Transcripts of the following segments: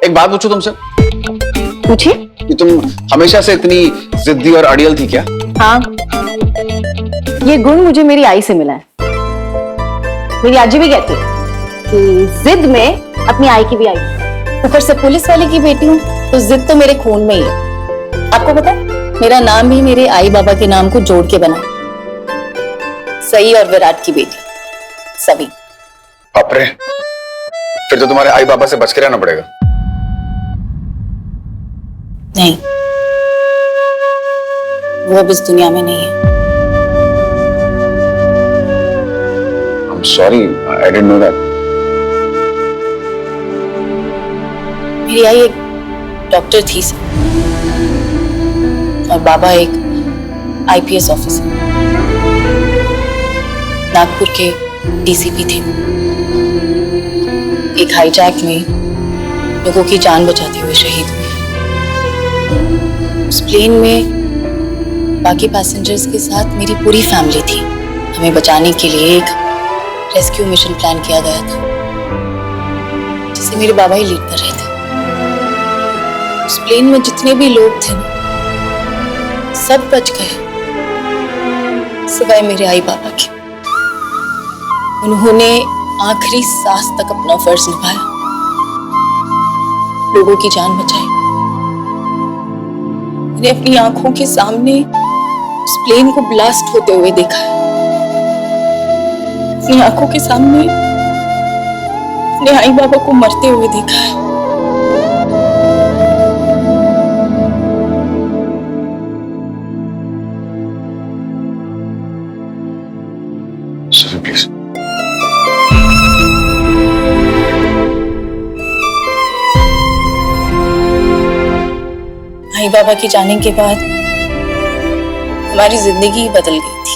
एक बात पूछूं तुमसे? पूछिए। कि तुम हमेशा से इतनी जिद्दी और अड़ियल थी क्या? हाँ, ये गुण मुझे मेरी आई से मिला है। मेरी आजी भी कहती है कि जिद में अपनी आई की भी आई। ऊपर से पुलिस वाले की बेटी हूँ तो जिद तो मेरे खून में ही है। आपको पता है, मेरा नाम भी मेरे आई बाबा के नाम को जोड़ के बना, सई और विराट की बेटी सभी। बाप रे, फिर तो तुम्हारे आई बाबा से बच के रहना पड़ेगा। नहीं, वो अब इस दुनिया में नहीं है। I'm sorry, I didn't know that. मेरी आई एक डॉक्टर थी और बाबा एक आईपीएस ऑफिसर, नागपुर के डीसीपी थे। एक हाईजैक में लोगों की जान बचाते हुए शहीद हुए। उस प्लेन में बाकी पैसेंजर्स के साथ मेरी पूरी फैमिली थी। हमें बचाने के लिए एक रेस्क्यू मिशन प्लान किया गया था, जिसे मेरे बाबा ही लीड कर रहे थे। उस प्लेन में जितने भी लोग थे ना, सब बच गए सिवाय मेरे आई बाबा के। उन्होंने आखिरी सांस तक अपना फर्ज निभाया, लोगों की जान बचाई। मैंने अपनी आंखों के सामने उस प्लेन को ब्लास्ट होते हुए देखा है। अपनी आंखों के सामने अपने आई बाबा को मरते हुए देखा है। Sorry, please. आई बाबा के जाने के बाद हमारी जिंदगी ही बदल गई थी।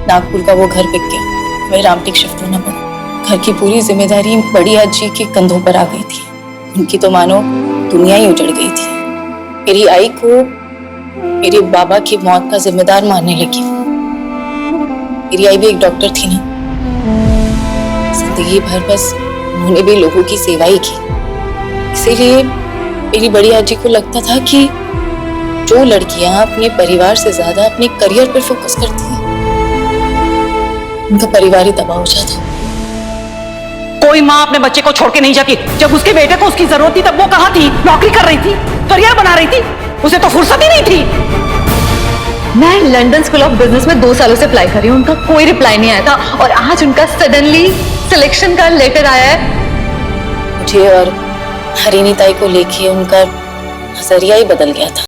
नागपुर का वो घर बिक गया, हमें रामटेक शिफ्ट होना पड़ा। घर की पूरी जिम्मेदारी बड़ी आजी के कंधों पर आ गई थी। उनकी तो मानो दुनिया ही उजड़ गई थी। मेरी आई को मेरे बाबा की मौत का जिम्मेदार मानने लगी। मेरी आई भी एक डॉक्टर थी ना, जिंदगी भर बस उन्होंने भी लोगों की सेवा ही की। इसीलिए मेरी बड़ी आजी को लगता था कि जो लड़कियां अपने परिवार से ज्यादा अपने करियर पर फोकस करती हैं, उनका परिवार ही तबाह हो जाता। कोई माँ अपने बच्चे को छोड़ के नहीं जाती। जब उसके बेटे को उसकी जरूरत थी तब वो कहाँ थी? नौकरी कर रही थी, करियर बना रही थी, उसे तो फुर्सत ही नहीं थी। मैं लंदन स्कूल ऑफ बिजनेस में 2 सालों से अप्लाई कर रही हूँ, उनका कोई रिप्लाई नहीं आया था और आज उनका सडनली सिलेक्शन का लेटर आया है। मुझे और हरिणी ताई को लेके उनका नजरिया ही बदल गया था।